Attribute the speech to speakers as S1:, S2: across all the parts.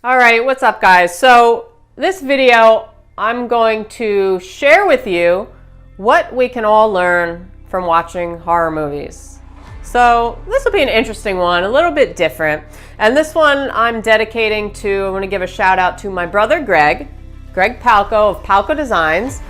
S1: All right, what's up guys? So this video, I'm going to share with you what we can all learn from watching horror movies. So this will be an interesting one, a little bit different. And this one I'm dedicating to, I want to give a shout out to my brother Greg PALKO of PALKO Designs.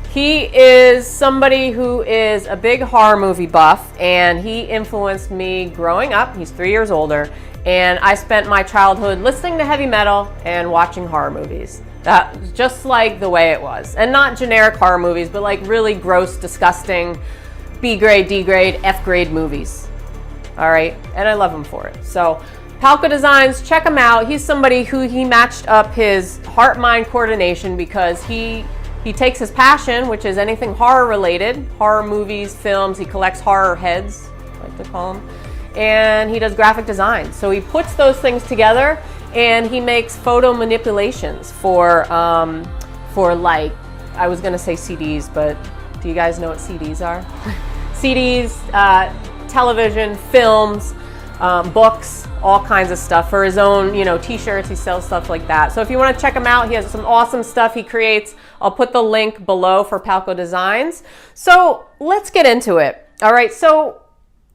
S1: He is somebody who is a big horror movie buff, and he influenced me growing up. He's 3 years older, and I spent my childhood listening to heavy metal and watching horror movies. That was just like the way it was. And not generic horror movies, but like really gross, disgusting, B grade, D grade, F grade movies. All right, and I love him for it. So PALKO Designs, check him out. He's somebody who he matched up his heart-mind coordination because he takes his passion, which is anything horror related, horror movies, films. He collects horror heads, I like to call them, and he does graphic design. So he puts those things together and he makes photo manipulations for like, I was gonna say CDs, but do you guys know what CDs are? CDs, television, films, books, all kinds of stuff for his own, t-shirts. He sells stuff like that. So if you want to check him out, he has some awesome stuff he creates. I'll put the link below for PALKO Designs. So let's get into it. All right. So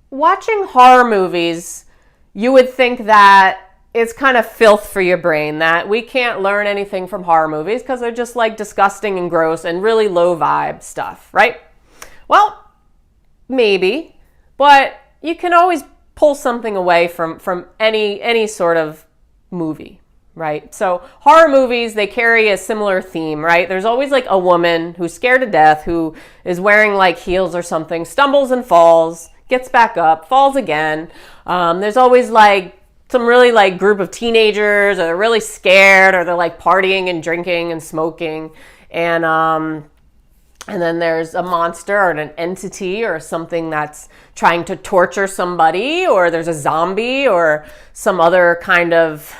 S1: watching horror movies, you would think that it's kind of filth for your brain, that we can't learn anything from horror movies because they're just like disgusting and gross and really low vibe stuff, right? Well, maybe, but you can always pull something away from any sort of movie, right? So horror movies, they carry a similar theme, right? There's always like a woman who's scared to death, who is wearing like heels or something, stumbles and falls, gets back up, falls again. There's always like some really like group of teenagers, or they're really scared, or they're like partying and drinking and smoking. And then there's a monster or an entity or something that's trying to torture somebody, or there's a zombie or some other kind of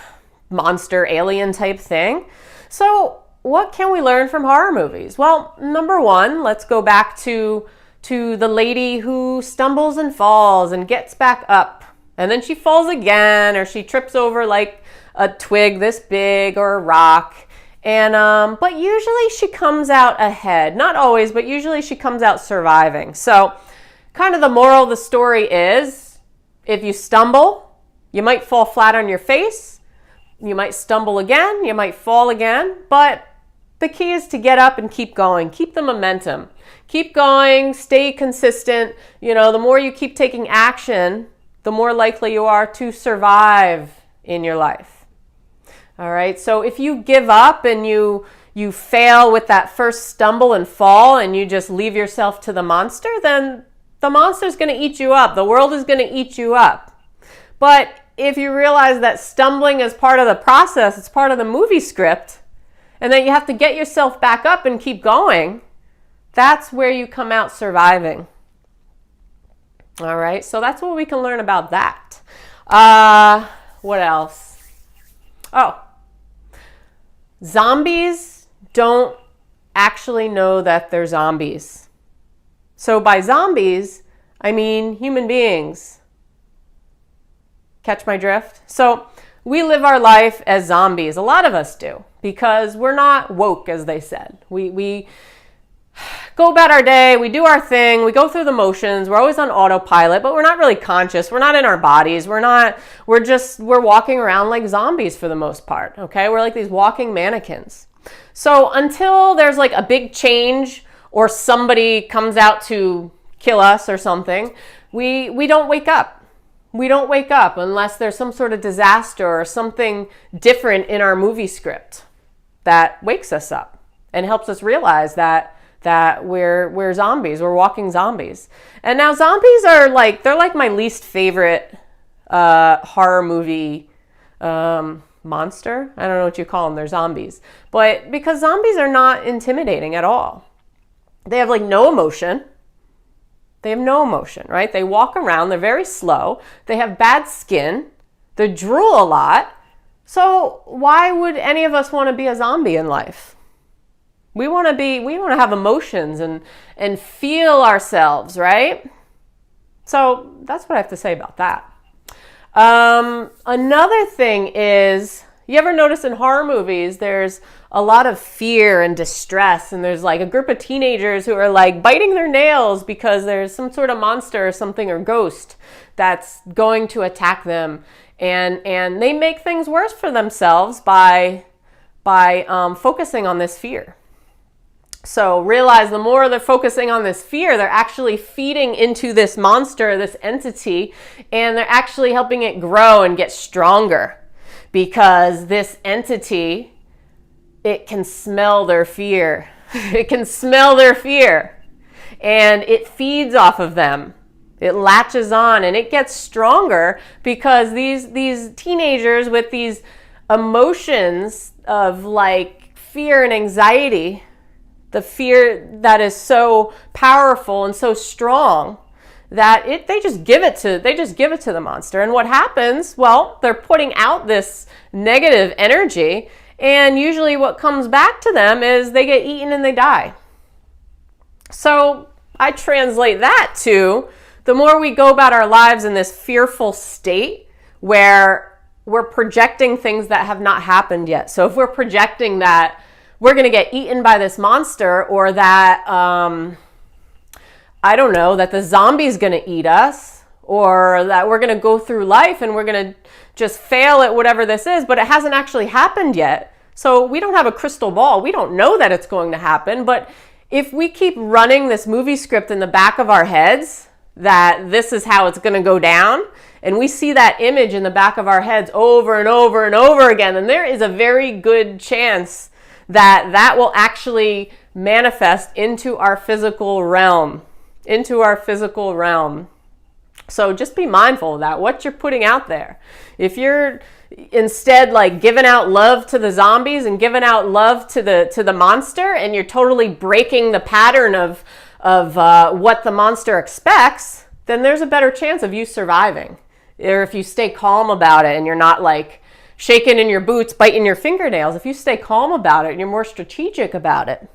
S1: monster alien type thing. So what can we learn from horror movies? Well, number one, let's go back to the lady who stumbles and falls and gets back up. And then she falls again, or she trips over like a twig this big or a rock. And but usually she comes out ahead. Not always, but usually she comes out surviving. So kind of the moral of the story is, if you stumble, you might fall flat on your face. You might stumble again, you might fall again, but the key is to get up and keep going. Keep the momentum. Keep going, stay consistent. The more you keep taking action, the more likely you are to survive in your life. All right, so if you give up and you fail with that first stumble and fall, and you just leave yourself to the monster, then the monster's going to eat you up. The world is going to eat you up. But if you realize that stumbling is part of the process, it's part of the movie script, and that you have to get yourself back up and keep going, that's where you come out surviving. All right, so that's what we can learn about that. What else? Oh, zombies don't actually know that they're zombies. So by zombies, I mean human beings. Catch my drift? So we live our life as zombies. A lot of us do, because we're not woke, as they said. We go about our day, we do our thing, we go through the motions, we're always on autopilot, but we're not really conscious, we're not in our bodies, we're walking around like zombies for the most part, okay? We're like these walking mannequins. So until there's like a big change, or somebody comes out to kill us or something, we don't wake up. We don't wake up unless there's some sort of disaster or something different in our movie script that wakes us up and helps us realize that we're zombies, we're walking zombies. And now zombies are like, they're like my least favorite horror movie monster. I don't know what you call them, they're zombies. But because zombies are not intimidating at all. They have like no emotion. They have no emotion, right? They walk around, they're very slow, they have bad skin, they drool a lot. So why would any of us want to be a zombie in life? We want to have emotions and feel ourselves, right? So that's what I have to say about that. Another thing is, You ever notice in horror movies, there's a lot of fear and distress, and there's like a group of teenagers who are like biting their nails because there's some sort of monster or something or ghost that's going to attack them, and they make things worse for themselves by focusing on this fear. So realize the more they're focusing on this fear, they're actually feeding into this monster, this entity, and they're actually helping it grow and get stronger, because this entity, it can smell their fear. It can smell their fear, and it feeds off of them. It latches on and it gets stronger because these teenagers with these emotions of like fear and anxiety, the fear that is so powerful and so strong that they just give it to the monster. And what happens? Well, they're putting out this negative energy, and usually what comes back to them is they get eaten and they die. So I translate that to the more we go about our lives in this fearful state where we're projecting things that have not happened yet. So if we're projecting that we're going to get eaten by this monster, or that, I don't know, that the zombie's going to eat us, or that we're going to go through life and we're going to just fail at whatever this is, but it hasn't actually happened yet. So we don't have a crystal ball. We don't know that it's going to happen. But if we keep running this movie script in the back of our heads, that this is how it's going to go down, and we see that image in the back of our heads over and over and over again, then there is a very good chance that will actually manifest into our physical realm, So just be mindful of that, what you're putting out there. If you're instead like giving out love to the zombies and giving out love to the monster, and you're totally breaking the pattern of what the monster expects, then there's a better chance of you surviving. Or if you stay calm about it and you're not like shaking in your boots, biting your fingernails, if you stay calm about it and you're more strategic about it,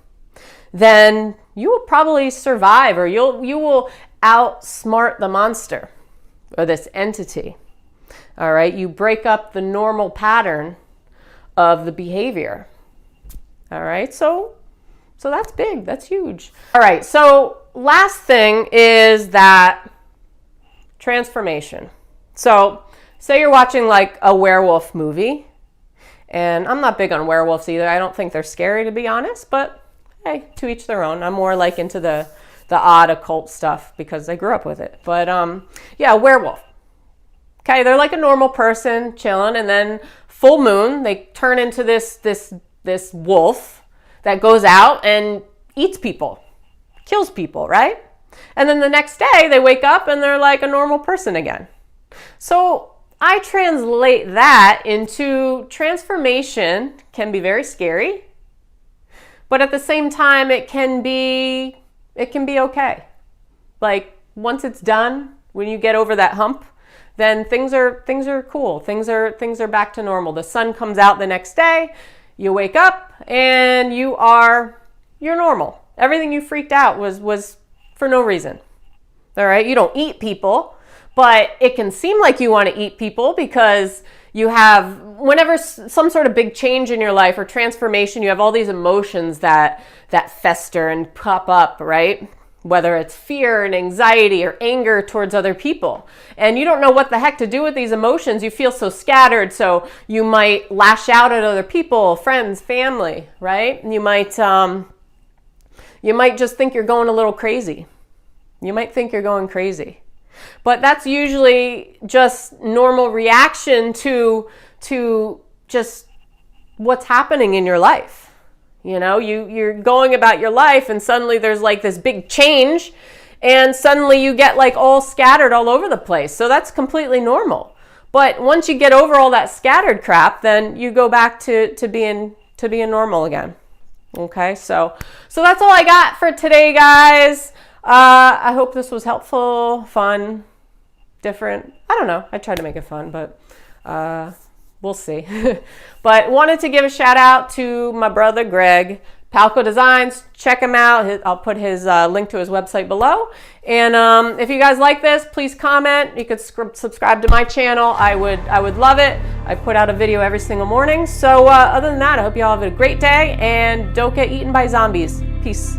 S1: then you will probably survive, or you will outsmart the monster or this entity. All right, you break up the normal pattern of the behavior. All right, so that's big, that's huge. All right, so last thing is that transformation. So say you're watching like a werewolf movie, and I'm not big on werewolves either. I don't think they're scary, to be honest, but hey, to each their own. I'm more like into the odd occult stuff because I grew up with it. But yeah, werewolf. Okay, they're like a normal person chilling, and then full moon, they turn into this wolf that goes out and eats people, kills people, right? And then the next day they wake up and they're like a normal person again. So I translate that into transformation can be very scary, but at the same time it can be okay. Like once it's done, when you get over that hump, then things are cool. Things are back to normal. The sun comes out the next day, you wake up and you're normal. Everything you freaked out was for no reason. All right, you don't eat people, but it can seem like you want to eat people because you have, whenever some sort of big change in your life or transformation, you have all these emotions that fester and pop up, right? Whether it's fear and anxiety or anger towards other people. And you don't know what the heck to do with these emotions. You feel so scattered, so you might lash out at other people, friends, family, right? And you might just think you're going a little crazy. You might think you're going crazy. But that's usually just normal reaction to just what's happening in your life. You know, you're going about your life and suddenly there's like this big change and suddenly you get like all scattered all over the place. So that's completely normal. But once you get over all that scattered crap, then you go back to being normal again. Okay, so that's all I got for today, guys. I hope this was helpful, fun, different. I don't know. I tried to make it fun, but we'll see. But wanted to give a shout out to my brother Greg, PALKO Designs. Check him out. I'll put his link to his website below. And if you guys like this, please comment. You could subscribe to my channel. I would love it. I put out a video every single morning. So other than that, I hope you all have a great day and don't get eaten by zombies. Peace.